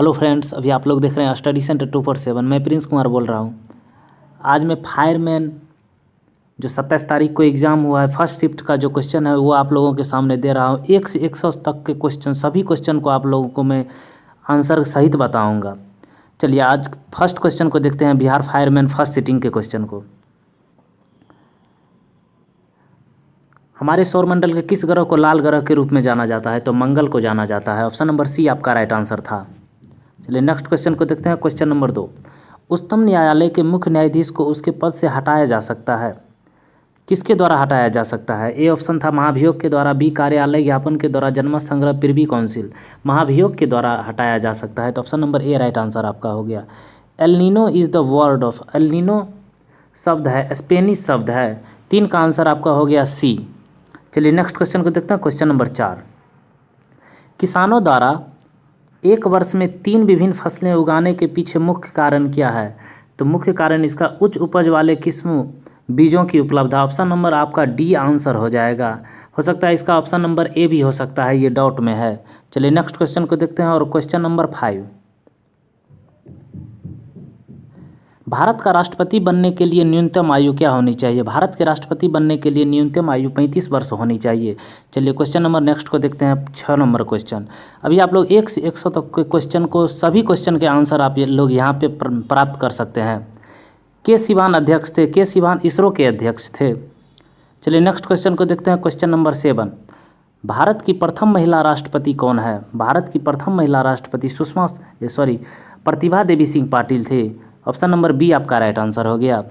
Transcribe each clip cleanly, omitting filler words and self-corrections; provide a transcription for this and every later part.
Hello friends, अभी आप लोग देख रहे हैं स्टडी सेंटर 247। मैं प्रिंस कुमार बोल रहा हूँ। आज मैं फायरमैन जो 27 तारीख को एग्ज़ाम हुआ है फर्स्ट शिफ्ट का जो क्वेश्चन है वो आप लोगों के सामने दे रहा हूँ। 1 से 100 तक के क्वेश्चन, सभी क्वेश्चन को आप लोगों को मैं आंसर सहित बताऊँगा। चलिए आज फर्स्ट क्वेश्चन को देखते हैं, बिहार फायरमैन फर्स्ट सिटिंग के क्वेश्चन को। हमारे सौरमंडल के किस ग्रह को लाल ग्रह के रूप में जाना जाता है? तो मंगल को जाना जाता है। ऑप्शन नंबर सी आपका राइट आंसर था। चलिए नेक्स्ट क्वेश्चन को देखते हैं। क्वेश्चन नंबर 2, उच्चतम न्यायालय के मुख्य न्यायाधीश को उसके पद से हटाया जा सकता है? किसके द्वारा हटाया जा सकता है? ए ऑप्शन था महाभियोग के द्वारा, बी कार्यालय ज्ञापन के द्वारा, जनमत संग्रह, प्रिवी काउंसिल। महाभियोग के द्वारा हटाया जा सकता है, तो ऑप्शन नंबर ए राइट आंसर आपका हो गया। El Nino is the word of, El Nino शब्द है, स्पेनिश शब्द है। 3 का आंसर आपका हो गया सी। चलिए नेक्स्ट क्वेश्चन को देखते हैं। क्वेश्चन नंबर 4, किसानों द्वारा एक वर्ष में 3 विभिन्न फसलें उगाने के पीछे मुख्य कारण क्या है? तो मुख्य कारण इसका उच्च उपज वाले किस्म बीजों की उपलब्धता। ऑप्शन नंबर आपका डी आंसर हो जाएगा। हो सकता है इसका ऑप्शन नंबर ए भी हो सकता है, ये डाउट में है। चलिए नेक्स्ट क्वेश्चन को देखते हैं। और क्वेश्चन नंबर 5, भारत का राष्ट्रपति बनने के लिए न्यूनतम आयु क्या होनी चाहिए? भारत के राष्ट्रपति बनने के लिए न्यूनतम आयु 35 वर्ष होनी चाहिए। चलिए क्वेश्चन नंबर नेक्स्ट को देखते हैं। 6 नंबर क्वेश्चन। अभी आप लोग 1 से 100 तक के क्वेश्चन को, सभी क्वेश्चन के आंसर आप लोग यहाँ पे प्राप्त कर सकते हैं। के सिवान अध्यक्ष थे? के सिवान इसरो के अध्यक्ष थे। चलिए नेक्स्ट क्वेश्चन को देखते हैं। क्वेश्चन नंबर 7, भारत की प्रथम महिला राष्ट्रपति कौन है? भारत की प्रथम महिला राष्ट्रपति प्रतिभा देवी सिंह पाटिल थे। ऑप्शन नंबर बी आपका राइट आंसर हो गया।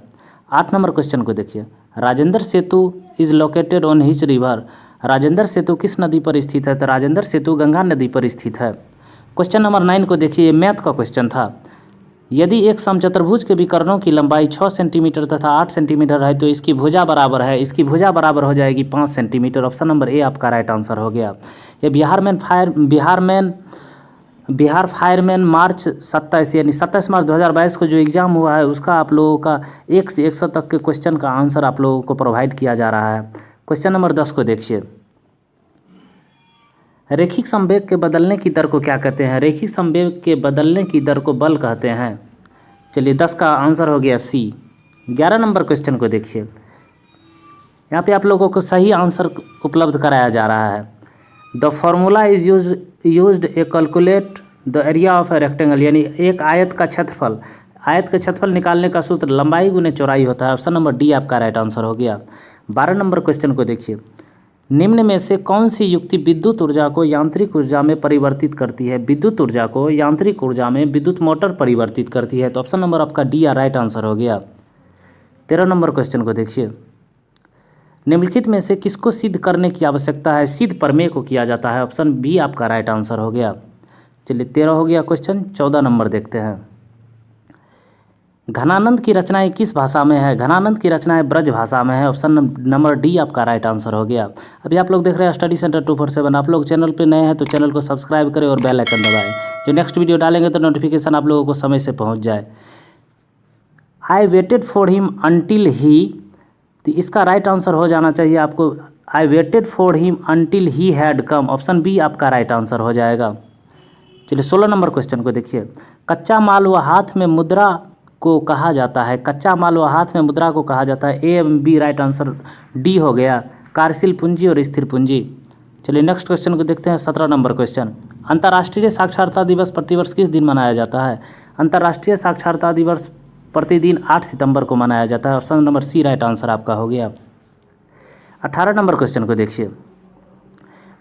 8 नंबर क्वेश्चन को देखिए। Rajendra Setu is located on which river? Rajendra Setu किस नदी पर स्थित है? तो राजेंद्र सेतु गंगा नदी पर स्थित है। क्वेश्चन नंबर 9 को देखिए, ये मैथ का क्वेश्चन था। यदि एक समचतुर्भुज के विकर्णों की लंबाई 6 सेंटीमीटर तथा 8 सेंटीमीटर है तो इसकी भुजा बराबर है? इसकी भुजा बराबर हो जाएगी 5 सेंटीमीटर। ऑप्शन नंबर ए आपका राइट आंसर हो गया। ये बिहार फायरमैन मार्च 27 यानी 27 मार्च 2022 को जो एग्ज़ाम हुआ है उसका आप लोगों का 1 से 100 तक के क्वेश्चन का आंसर आप लोगों को प्रोवाइड किया जा रहा है। क्वेश्चन नंबर 10 को देखिए। रैखिक संवेग के बदलने की दर को क्या कहते हैं? रैखिक संवेग के बदलने की दर को बल कहते हैं। चलिए 10 का आंसर हो गया सी। 11 नंबर क्वेश्चन को देखिए। यहाँ पे आप लोगों को सही आंसर उपलब्ध कराया जा रहा है। The formula is used A calculate the area of a rectangle, यानी एक आयत का क्षेत्रफल निकालने का सूत्र लंबाई गुने चौड़ाई होता है। ऑप्शन नंबर डी आपका राइट आंसर हो गया। 12 नंबर क्वेश्चन को देखिए। निम्न में से कौन सी युक्ति विद्युत ऊर्जा को यांत्रिक ऊर्जा में परिवर्तित करती है? विद्युत ऊर्जा को यांत्रिक ऊर्जा में विद्युत मोटर परिवर्तित करती है, तो ऑप्शन नंबर आपका डी राइट आंसर हो गया। 13 नंबर क्वेश्चन को देखिए। निम्नलिखित में से किसको सिद्ध करने की आवश्यकता है? सिद्ध प्रमेय को किया जाता है। ऑप्शन बी आपका राइट आंसर हो गया। चलिए 13 हो गया क्वेश्चन। 14 नंबर देखते हैं। घनानंद की रचनाएं किस भाषा में है? घनानंद की रचनाएं ब्रज भाषा में है। ऑप्शन नंबर डी आपका राइट आंसर हो गया। अभी आप लोग देख रहे हैं स्टडी सेंटर 247। आप लोग चैनल पे नए हैं तो चैनल को सब्सक्राइब करें और बेल आइकन दबाएं, जो नेक्स्ट वीडियो डालेंगे तो नोटिफिकेशन आप लोगों को समय से पहुँच जाए। I waited for him until he, तो इसका राइट आंसर हो जाना चाहिए आपको I waited for him until he had come. Option B आपका राइट आंसर हो जाएगा। चलिए 16 नंबर क्वेश्चन को देखिए। कच्चा माल व हाथ में मुद्रा को कहा जाता है? कच्चा माल व हाथ में मुद्रा को कहा जाता है। ए एवं बी राइट आंसर डी हो गया, कार्यशील पूंजी और स्थिर पूंजी। चलिए नेक्स्ट क्वेश्चन को देखते हैं। 17 नंबर क्वेश्चन। अंतर्राष्ट्रीय साक्षरता दिवस प्रतिवर्ष किस दिन मनाया जाता है? अंतर्राष्ट्रीय साक्षरता दिवस प्रतिदिन 8 सितंबर को मनाया जाता है। Option number C right answer आपका हो गया। 18 नंबर क्वेश्चन को देखिए।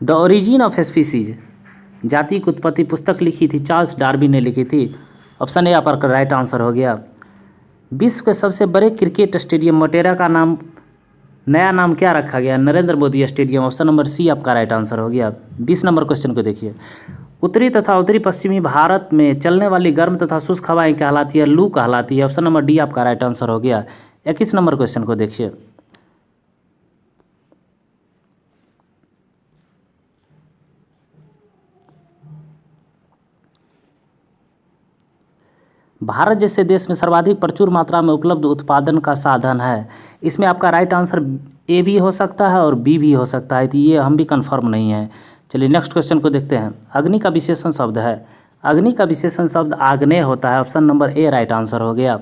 द ओरिजिन ऑफ स्पीसीज, जाति की उत्पत्ति पुस्तक लिखी थी चार्ल्स डार्विन ने लिखी थी। ऑप्शन ए आपका राइट आंसर हो गया। विश्व के सबसे बड़े क्रिकेट स्टेडियम मोटेरा का नया नाम क्या रखा गया? Narendra Modi stadium. Option number C आपका राइट आंसर हो गया। 20 नंबर क्वेश्चन को देखिए। उत्तरी तथा उत्तरी पश्चिमी भारत में चलने वाली गर्म तथा शुष्क हवाएं कहलाती है? लू कहलाती है। ऑप्शन नंबर डी आपका राइट आंसर हो गया। 21 नंबर क्वेश्चन को देखिए। भारत जैसे देश में सर्वाधिक प्रचुर मात्रा में उपलब्ध उत्पादन का साधन है। इसमें आपका राइट आंसर ए भी हो सकता है और बी भी हो सकता है, तो ये हम भी कंफर्म नहीं है। चलिए नेक्स्ट क्वेश्चन को देखते हैं। अग्नि का विशेषण शब्द है। अग्नि का विशेषण शब्द आग्नेय होता है। ऑप्शन नंबर ए राइट आंसर हो गया।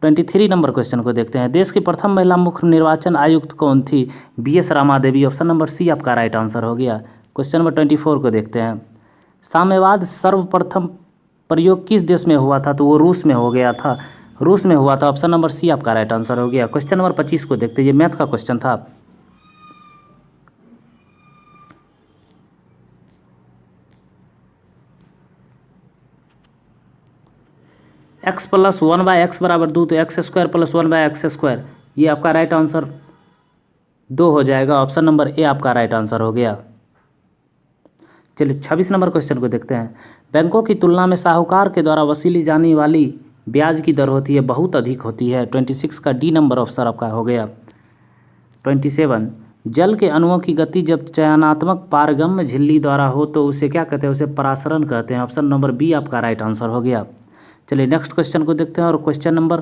23 नंबर क्वेश्चन को देखते हैं। देश की प्रथम महिला मुख्य निर्वाचन आयुक्त कौन थी? BS रामा देवी। ऑप्शन नंबर सी आपका राइट आंसर हो गया। क्वेश्चन नंबर 24 को देखते हैं। साम्यवाद सर्वप्रथम प्रयोग किस देश में हुआ था? तो वो रूस में हो गया था, रूस में हुआ था। ऑप्शन नंबर सी आपका राइट आंसर हो गया। क्वेश्चन नंबर 25 को देखते हैं। ये मैथ का क्वेश्चन था। x + 1/x = 2, तो x² + 1/x², ये आपका राइट आंसर 2 हो जाएगा। ऑप्शन नंबर ए आपका राइट आंसर हो गया। चलिए 26 नंबर क्वेश्चन को देखते हैं। बैंकों की तुलना में साहूकार के द्वारा वसूली जाने वाली ब्याज की दर होती है बहुत अधिक होती है। 26 का डी नंबर ऑप्शन आपका हो गया। 27 जल के अणुओं की गति जब चयनात्मक पारगम्य झिल्ली द्वारा हो तो उसे क्या कहते हैं? उसे परासरण कहते हैं। ऑप्शन नंबर बी आपका राइट आंसर हो गया। चलिए नेक्स्ट क्वेश्चन को देखते हैं। और क्वेश्चन नंबर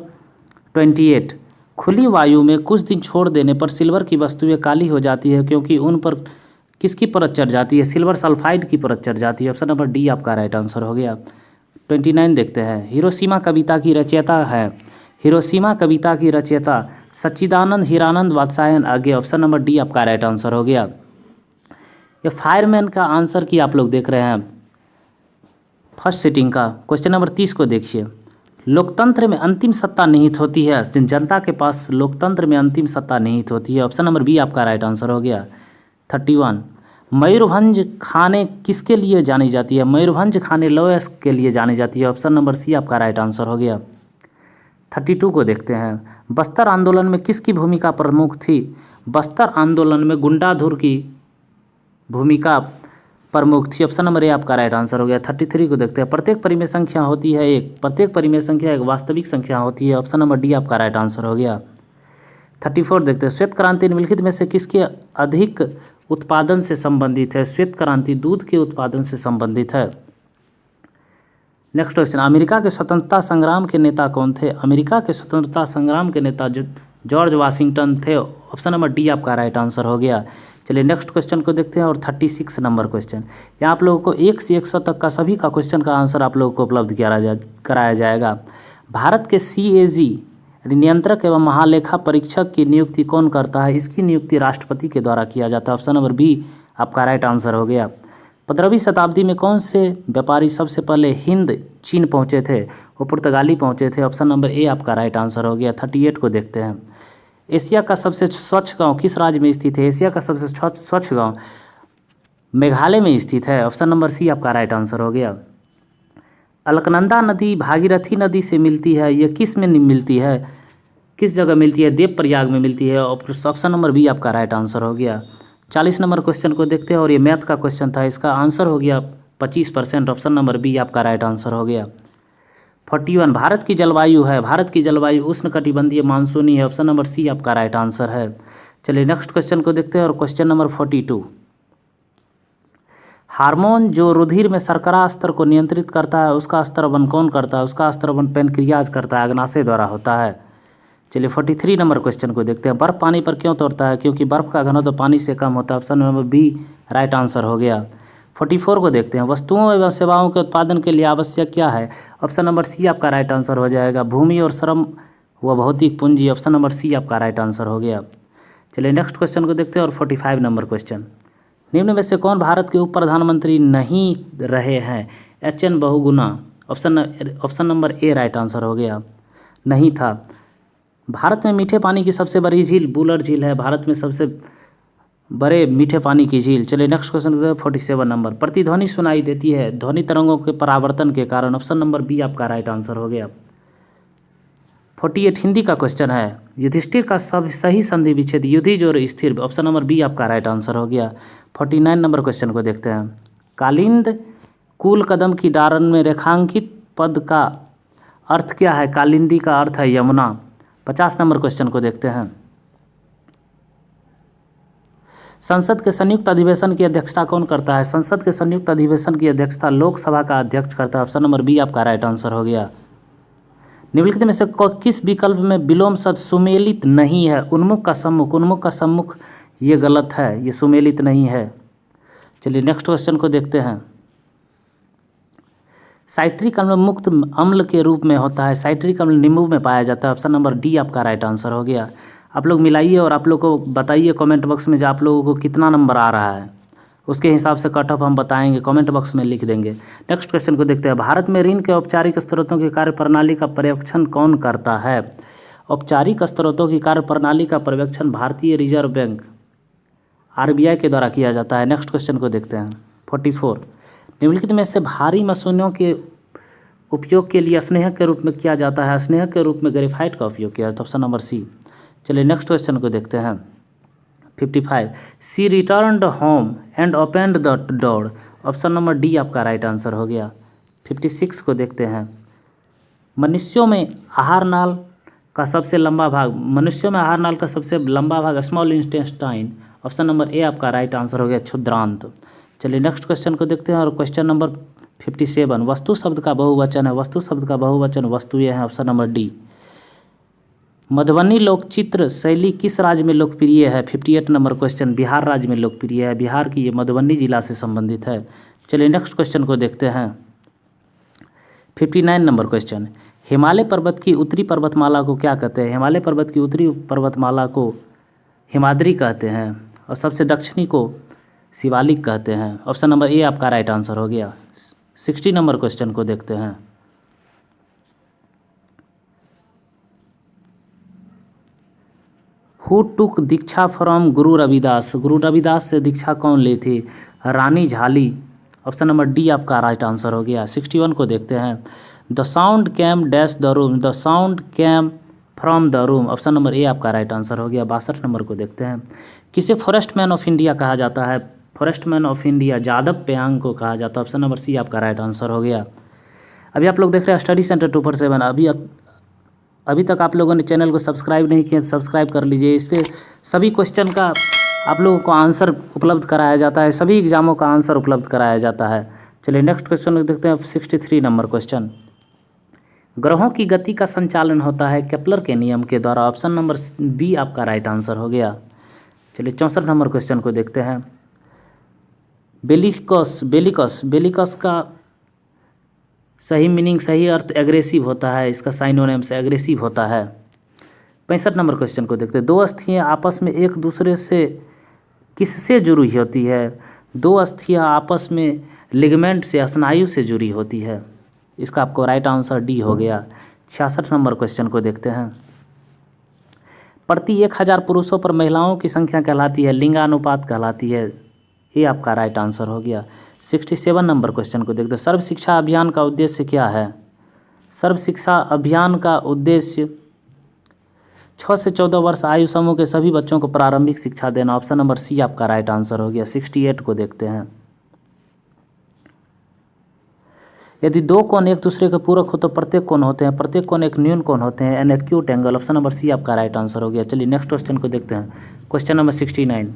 28 खुली वायु में कुछ दिन छोड़ देने पर सिल्वर की वस्तुएं काली हो जाती है क्योंकि उन पर किसकी परत चढ़ जाती है? सिल्वर सल्फाइड की परत चढ़ जाती है। ऑप्शन नंबर डी आपका राइट आंसर हो गया। 29 देखते हैं। हिरोशिमा कविता की रचयिता है, हिरोशिमा कविता की रचयिता सच्चिदानंद हीरानंद वात्स्यायन आगे। ऑप्शन नंबर डी आपका राइट आंसर हो गया। ये फायरमैन का आंसर की आप लोग देख रहे हैं फर्स्ट सिटिंग का। क्वेश्चन नंबर 30 को देखिए। लोकतंत्र में अंतिम सत्ता निहित होती है। जनता के पास लोकतंत्र में अंतिम सत्ता निहित होती है। ऑप्शन नंबर बी आपका राइट आंसर हो गया। 31 मयूरभंज खाने किसके लिए जानी जाती है? मयूरभंज खाने लोयस के लिए जानी जाती है। ऑप्शन नंबर सी आपका राइट आंसर हो गया। 32 को देखते हैं। बस्तर आंदोलन में किसकी भूमिका प्रमुख थी? बस्तर आंदोलन में गुंडाधुर की भूमिका प्रमुख थी। ऑप्शन नंबर ए आपका राइट आंसर हो गया। 33 को देखते हैं। प्रत्येक परिमेय संख्या होती है एक, प्रत्येक परिमेय संख्या एक वास्तविक संख्या होती है। ऑप्शन नंबर डी आपका राइट आंसर हो गया। 34 देखते हैं। श्वेत क्रांति निम्नलिखित में से किसके अधिक उत्पादन से संबंधित है? श्वेत क्रांति दूध के उत्पादन से संबंधित है। Next question. अमेरिका के स्वतंत्रता संग्राम के नेता कौन थे? अमेरिका के स्वतंत्रता संग्राम के नेता जॉर्ज वाशिंगटन थे। ऑप्शन नंबर डी आपका राइट आंसर हो गया। चलिए नेक्स्ट क्वेश्चन को देखते हैं। और 36 नंबर क्वेश्चन, यहाँ आप लोगों को 1 से 100 तक का सभी का क्वेश्चन का आंसर आप लोगों को उपलब्ध कराया जाएगा। भारत के CAG नियंत्रक एवं महालेखा परीक्षक की नियुक्ति कौन करता है? इसकी नियुक्ति राष्ट्रपति के द्वारा किया जाता है। ऑप्शन नंबर बी आपका राइट आंसर हो गया। 15वीं शताब्दी में कौन से व्यापारी सबसे पहले हिंद चीन पहुंचे थे? वो पुर्तगाली पहुंचे थे। ऑप्शन नंबर ए आपका राइट आंसर हो गया। 38 को देखते हैं। एशिया का सबसे स्वच्छ गांव किस राज्य में स्थित है? एशिया का सबसे स्वच्छ गांव मेघालय में स्थित है। ऑप्शन नंबर सी आपका राइट आंसर हो गया। अलकनंदा नदी भागीरथी नदी से मिलती है, यह किस में मिलती है? किस जगह मिलती है? देवप्रयाग में मिलती है। ऑप्शन नंबर बी आपका राइट आंसर हो गया। 40 नंबर क्वेश्चन को देखते हैं। और ये मैथ का क्वेश्चन था, इसका आंसर हो गया 25%। ऑप्शन नंबर बी आपका राइट आंसर हो गया। 41 भारत की जलवायु है, भारत की जलवायु उष्णकटिबंधीय मानसूनी है। ऑप्शन नंबर सी आपका राइट आंसर है। चलिए नेक्स्ट क्वेश्चन को देखते हैं। और क्वेश्चन नंबर 42 हार्मोन जो रुधिर में शर्करा स्तर को नियंत्रित करता है उसका स्तरवन कौन करता है? उसका स्तरवन पैनक्रियाज करता है, अग्नाशय द्वारा होता है। चलिए 43 नंबर क्वेश्चन को देखते हैं। बर्फ पानी पर क्यों तैरता है? क्योंकि बर्फ का घनत्व पानी से कम होता है। Option number B right answer हो गया। 44 को देखते हैं। वस्तुओं एवं सेवाओं के उत्पादन के लिए आवश्यक क्या है? ऑप्शन नंबर सी आपका राइट आंसर हो जाएगा। भूमि और श्रम व भौतिक पूंजी। ऑप्शन नंबर सी आपका राइट आंसर हो गया। चलिए नेक्स्ट क्वेश्चन को देखते हैं। और 45 नंबर क्वेश्चन, निम्न में से कौन भारत के उप प्रधानमंत्री नहीं रहे हैं? HN बहुगुणा। ऑप्शन नंबर ए राइट आंसर हो गया, नहीं था। भारत में मीठे पानी की सबसे बड़ी झील बुलर झील है, भारत में सबसे बड़े मीठे पानी की झील। चलिए नेक्स्ट क्वेश्चन 47 नंबर, प्रतिध्वनि सुनाई देती है ध्वनि तरंगों के परावर्तन के कारण। ऑप्शन नंबर बी आपका राइट आंसर हो गया। 48 हिंदी का क्वेश्चन है, युधिष्ठिर का सब सही संधि विच्छेद युधिज और स्थिर। ऑप्शन नंबर बी आपका राइट आंसर हो गया। 49 नंबर क्वेश्चन को देखते हैं। कालिंद कुल कदम की डारण में रेखांकित पद का अर्थ क्या है? कालिंदी का अर्थ है यमुना। 50 नंबर क्वेश्चन को देखते हैं। संसद के संयुक्त अधिवेशन की अध्यक्षता कौन करता है? संसद के संयुक्त अधिवेशन की अध्यक्षता लोकसभा का अध्यक्ष करता है। ऑप्शन नंबर बी आपका राइट आंसर हो गया। निम्नलिखित में से किस विकल्प में विलोम शब्द सुमेलित नहीं है? उन्मुख का सम्मुख, उन्मुख का सम्मुख ये गलत है, ये सुमेलित नहीं है। चलिए नेक्स्ट क्वेश्चन को देखते हैं। साइट्रिक अम्ल मुक्त अम्ल के रूप में होता है। साइट्रिक अम्ल नींबू में पाया जाता है। ऑप्शन नंबर डी आपका राइट आंसर हो गया। आप लोग मिलाइए और आप लोग को बताइए कमेंट बॉक्स में जो आप लोगों को कितना नंबर आ रहा है, उसके हिसाब से कट ऑफ हम बताएंगे, कमेंट बॉक्स में लिख देंगे। नेक्स्ट क्वेश्चन को देखते हैं। भारत में ऋण के औपचारिक स्रोतों की कार्यप्रणाली का पर्यवेक्षण कौन करता है? औपचारिक स्रोतों की कार्यप्रणाली का पर्यवेक्षण भारतीय रिजर्व बैंक आरबीआई के द्वारा किया जाता है। नेक्स्ट क्वेश्चन को देखते हैं। 44 निम्नलिखित में से भारी मशीनों के उपयोग के लिए स्नेहक के रूप में किया जाता है। स्नेहक के रूप में ग्रेफाइट का उपयोग किया जाता है। Option number C. चलिए नेक्स्ट क्वेश्चन को देखते हैं। 55 she returned home and opened the door. Option number D आपका राइट आंसर हो गया। 56 को देखते हैं। मनुष्यों में आहार नाल का सबसे लंबा भाग small intestine. Option number A आपका राइट आंसर हो गया, क्षुद्रांत। चलिए नेक्स्ट क्वेश्चन को देखते हैं। और क्वेश्चन नंबर 57 वस्तु शब्द का बहुवचन है। वस्तु शब्द का बहुवचन वस्तुएं हैं। Option number D. मधुबनी लोक चित्र शैली किस राज्य में लोकप्रिय है? 58 नंबर क्वेश्चन बिहार राज्य में लोकप्रिय है। बिहार की ये मधुबनी जिला से संबंधित है। चलिए नेक्स्ट क्वेश्चन को देखते हैं। 59 नंबर क्वेश्चन हिमालय पर्वत की उत्तरी पर्वतमाला को क्या कहते हैं? हिमालय पर्वत की उत्तरी पर्वतमाला को हिमाद्री कहते हैं और सबसे दक्षिणी को शिवालिक कहते हैं। ऑप्शन नंबर ए आपका राइट आंसर हो गया। 60 नंबर क्वेश्चन को देखते हैं। Who took Diksha from Guru Ravidas. Guru Ravidas से दीक्षा कौन ली थी? Rani Jhali. Option number D आपका राइट आंसर हो गया। 61 को देखते हैं। The sound came dash the room. The sound came from the room. Option number A आपका राइट आंसर हो गया। 62 नंबर को देखते हैं। किसे फॉरेस्ट मैन ऑफ इंडिया कहा जाता है? Forest man of India Jadav Payeng को कहा जाता है। ऑप्शन नंबर सी आपका राइट आंसर हो गया। अभी आप लोग देख रहे हैं स्टडी सेंटर 247। अभी तक आप लोगों ने चैनल को सब्सक्राइब नहीं किया तो सब्सक्राइब कर लीजिए। इस पर सभी क्वेश्चन का आप लोगों को आंसर उपलब्ध कराया जाता है। सभी एग्जामों का आंसर उपलब्ध कराया जाता है। चलिए नेक्स्ट क्वेश्चन देखते हैं। 63 नंबर क्वेश्चन ग्रहों की गति का संचालन होता है केपलर के नियम के द्वारा। ऑप्शन नंबर बी आपका राइट आंसर हो गया। चलिए 64 नंबर क्वेश्चन को देखते हैं। बेलिकस का सही मीनिंग, सही अर्थ एग्रेसिव होता है। इसका साइनोनिम से एग्रेसिव होता है। 65 नंबर क्वेश्चन को देखते हैं। दो अस्थियाँ आपस में एक दूसरे से किससे जुड़ी होती है? दो अस्थियाँ आपस में लिगामेंट से, स्नायु से जुड़ी होती है। इसका आपको राइट आंसर डी हो गया। 66 नंबर क्वेश्चन को देखते हैं। प्रति 1000 पुरुषों पर महिलाओं की संख्या कहलाती है, लिंगानुपात कहलाती है। ये आपका राइट आंसर हो गया। 67 नंबर क्वेश्चन को देखते हैं। सर्व शिक्षा अभियान का उद्देश्य क्या है? सर्व शिक्षा अभियान का उद्देश्य 6 से 14 वर्ष आयु समूह के सभी बच्चों को प्रारंभिक शिक्षा देना। ऑप्शन नंबर सी आपका राइट आंसर हो गया। 68 को देखते हैं। यदि दो कोण एक दूसरे के पूरक हो तो प्रत्येक कोण होते हैं। प्रत्येक कोण एक न्यून कोण होते हैं, an acute angle. Option number C आपका राइट आंसर हो गया। चलिए नेक्स्ट क्वेश्चन को देखते हैं। क्वेश्चन नंबर 69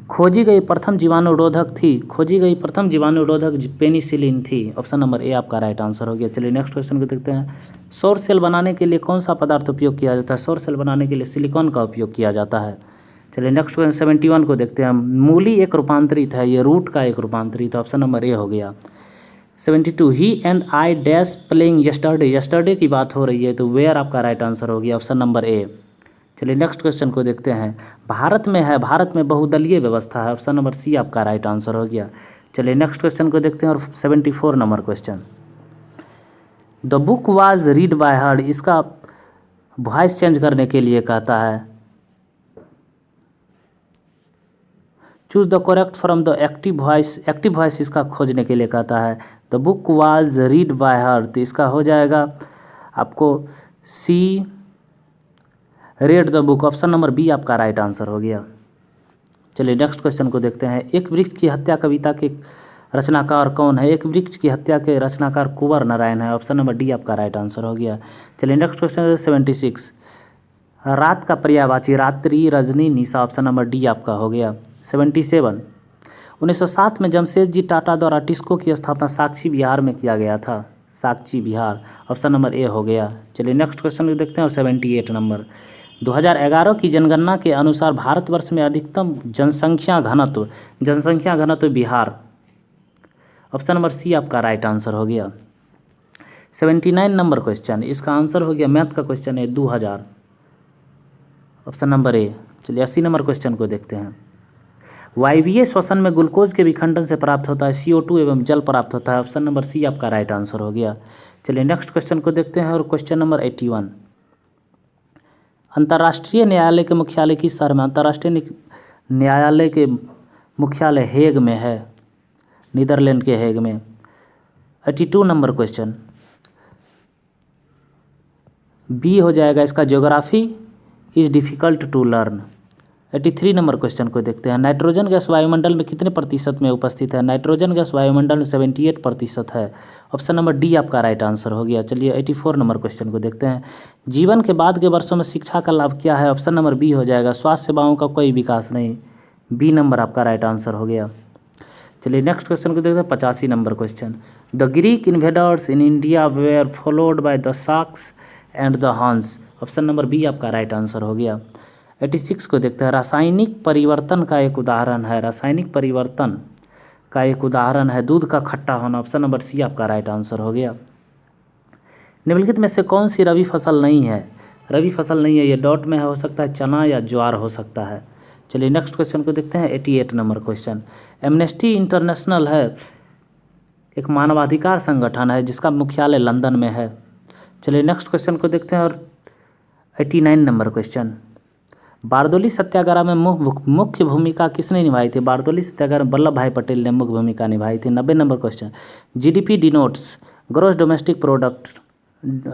खोजी गई प्रथम जीवाणुरोधक पेनिसिलिन थी। ऑप्शन नंबर ए आपका राइट आंसर हो गया। चलिए नेक्स्ट क्वेश्चन को देखते हैं। सौर सेल बनाने के लिए कौन सा पदार्थ उपयोग किया जाता है? सौर सेल बनाने के लिए सिलिकॉन का उपयोग किया जाता है। चलिए नेक्स्ट क्वेश्चन 71 को देखते हैं। मूली एक रूपांतरित है, ये रूट का एक रूपांतरित है। ऑप्शन नंबर ए हो गया। 72 ही and I dash playing yesterday की बात हो रही है, तो वेयर आपका राइट आंसर हो गया। ऑप्शन नंबर ए। चलिए नेक्स्ट क्वेश्चन को देखते हैं। भारत में बहुदलीय व्यवस्था है। ऑप्शन नंबर सी आपका राइट आंसर हो गया। चलिए नेक्स्ट क्वेश्चन को देखते हैं। और 74 number question the book was read by her. इसका वॉइस चेंज करने के लिए कहता है। Choose the correct from the active voice इसका खोजने के लिए कहता है। The book was read by her, तो इसका हो जाएगा आपको C read the book. Option number B आपका राइट आंसर हो गया। चलिए नेक्स्ट क्वेश्चन को देखते हैं। एक वृक्ष की हत्या कविता के रचनाकार कौन है? एक वृक्ष की हत्या के रचनाकार कुंवर नारायण है। ऑप्शन नंबर डी आपका राइट आंसर हो गया। चलिए नेक्स्ट क्वेश्चन 76 रात का पर्यायवाची रात्रि, रजनी, निशा। ऑप्शन नंबर डी आपका हो गया। 77 1907 में जमशेदजी टाटा द्वारा टिस्को की स्थापना साक्षी बिहार में किया गया था। साक्षी बिहार। ऑप्शन नंबर ए हो गया। चलिए नेक्स्ट क्वेश्चन को देखते हैं। और 78 नंबर 2011 की जनगणना के अनुसार भारतवर्ष में अधिकतम जनसंख्या घनत्व बिहार। ऑप्शन नंबर सी आपका राइट आंसर हो गया। 79 नंबर क्वेश्चन, इसका आंसर हो गया, मैथ का क्वेश्चन है 2000, ऑप्शन नंबर ए। चलिए 80 नंबर क्वेश्चन को देखते हैं। वायवीय श्वसन में ग्लूकोज के विखंडन से प्राप्त होता है CO2 एवं जल प्राप्त होता है, ऑप्शन नंबर सी आपका राइट आंसर हो गया। चलिए नेक्स्ट क्वेश्चन को देखते हैं, और क्वेश्चन नंबर 81। अंतर्राष्ट्रीय न्यायालय के मुख्यालय किस शहर में? अंतर्राष्ट्रीय न्यायालय के मुख्यालय हेग में है, नीदरलैंड के हेग में। 82 नंबर क्वेश्चन, बी हो जाएगा इसका, geography is difficult to learn. 83 number question को देखते हैं। नाइट्रोजन गैस वायुमंडल में कितने प्रतिशत में उपस्थित है? नाइट्रोजन गैस वायुमंडल में 78% है, ऑप्शन नंबर डी आपका राइट आंसर हो गया। चलिए 84 नंबर क्वेश्चन को देखते हैं। जीवन के बाद के वर्षों में शिक्षा का लाभ क्या है? ऑप्शन नंबर बी हो जाएगा, स्वास्थ्य सेवाओं का कोई विकास नहीं, बी नंबर आपका राइट आंसर हो गया। चलिए नेक्स्ट क्वेश्चन को देखते हैं, 85 number question. The Greek invaders in India were followed by the Sakas and the Huns, option number B आपका राइट आंसर हो गया। 86 को देखते हैं। रासायनिक परिवर्तन का एक उदाहरण है, रासायनिक परिवर्तन का एक उदाहरण है दूध का खट्टा होना, ऑप्शन नंबर सी आपका राइट आंसर हो गया। निम्नलिखित में से कौन सी रबी फसल नहीं है? रबी फसल नहीं है, ये डॉट में हो सकता है चना या ज्वार हो सकता है। चलिए नेक्स्ट क्वेश्चन को देखते हैं, 88 नंबर क्वेश्चन। एमनेस्टी इंटरनेशनल है एक मानवाधिकार संगठन है जिसका मुख्यालय लंदन में है। चलिए नेक्स्ट क्वेश्चन को देखते हैं, और 89 नंबर क्वेश्चन। बारदोली सत्याग्रह में मुख्य भूमिका किसने निभाई थी? बारदोली सत्याग्रह में वल्लभ भाई पटेल ने मुख्य भूमिका निभाई थी। 90 number question. GDP denotes gross domestic product,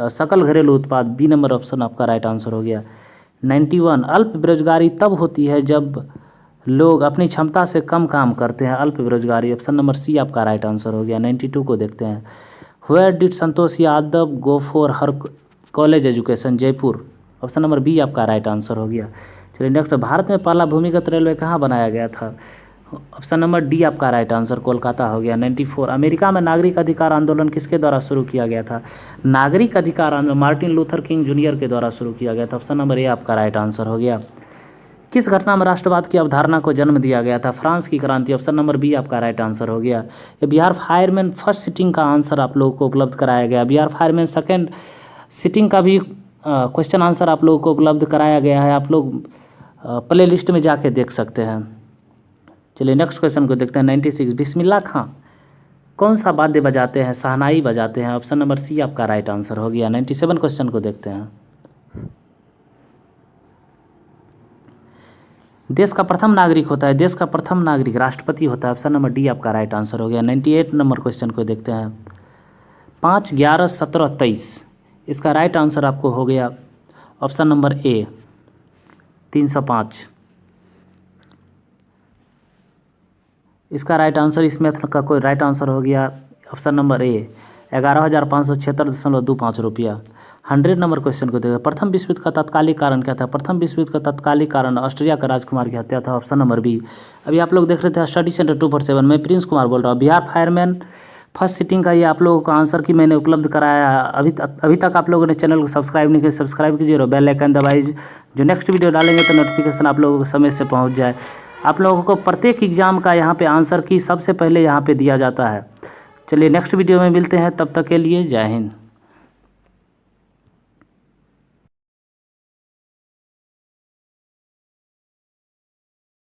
सकल घरेलू उत्पाद, बी नंबर ऑप्शन आपका राइट आंसर हो गया। 91 अल्प बेरोजगारी तब होती है जब लोग अपनी क्षमता से कम काम करते हैं, अल्प बेरोजगारी, ऑप्शन नंबर सी आपका राइट आंसर हो गया। 92 को देखते हैं। Where did Santosh Yadav go for her college education? Jaipur, option number B आपका राइट आंसर हो गया। चलिए नेक्स्ट, भारत में पहला भूमिगत रेलवे कहाँ बनाया गया था? ऑप्शन नंबर डी आपका राइट आंसर कोलकाता हो गया। 94 अमेरिका में नागरिक अधिकार आंदोलन किसके द्वारा शुरू किया गया था? नागरिक अधिकार आंदोलन मार्टिन लूथर किंग जूनियर के द्वारा शुरू किया गया था, ऑप्शन नंबर ए आपका राइट आंसर हो गया। किस घटना में राष्ट्रवाद की अवधारणा को जन्म दिया गया था? फ्रांस की क्रांति, ऑप्शन नंबर बी आपका राइट आंसर हो गया। ये बिहार फायरमैन फर्स्ट सिटिंग का आंसर आप लोगों को उपलब्ध कराया गया। बिहार फायरमैन सेकेंड सिटिंग का भी क्वेश्चन आंसर आप लोगों को उपलब्ध कराया गया है, आप लोग प्ले लिस्ट में जाके देख सकते हैं। चलिए नेक्स्ट क्वेश्चन को देखते हैं। 96 बिस्मिल्लाह खां कौन सा वाद्य बजाते हैं? शहनाई बजाते हैं, ऑप्शन नंबर सी आपका राइट आंसर हो गया। 97 क्वेश्चन को देखते हैं। देश का प्रथम नागरिक होता है, देश का प्रथम नागरिक राष्ट्रपति होता है, ऑप्शन नंबर डी आपका राइट आंसर हो गया। 98 नंबर क्वेश्चन को देखते हैं। 5, 11, 17, 23 इसका राइट आंसर आपको हो गया, ऑप्शन नंबर ए 305 इसका राइट आंसर, इस मैथ का कोई राइट आंसर हो गया, ऑप्शन नंबर ए 11,576.25 रुपया। 100 नंबर क्वेश्चन को देखिए। प्रथम विश्व युद्ध का तत्कालिक कारण क्या था? प्रथम विश्व युद्ध का तत्कालिक कारण ऑस्ट्रिया का राजकुमार की हत्या था, ऑप्शन नंबर बी। अभी आप लोग देख रहे थे स्टडी सेंटर 247, मैं प्रिंस कुमार बोल रहा हूँ। बिहार फायरमैन फर्स्ट सिटिंग का ये आप लोगों का आंसर की मैंने उपलब्ध कराया है। अभी तक आप लोगों ने चैनल को सब्सक्राइब नहीं किया, सब्सक्राइब कीजिए और बेल आइकन दबाइए, जो नेक्स्ट वीडियो डालेंगे तो नोटिफिकेशन आप लोगों को समय से पहुँच जाए। आप लोगों को प्रत्येक एग्जाम का यहाँ पे आंसर की सबसे पहले यहाँ पे दिया जाता है। चलिए नेक्स्ट वीडियो में मिलते हैं, तब तक के लिए जय हिंद।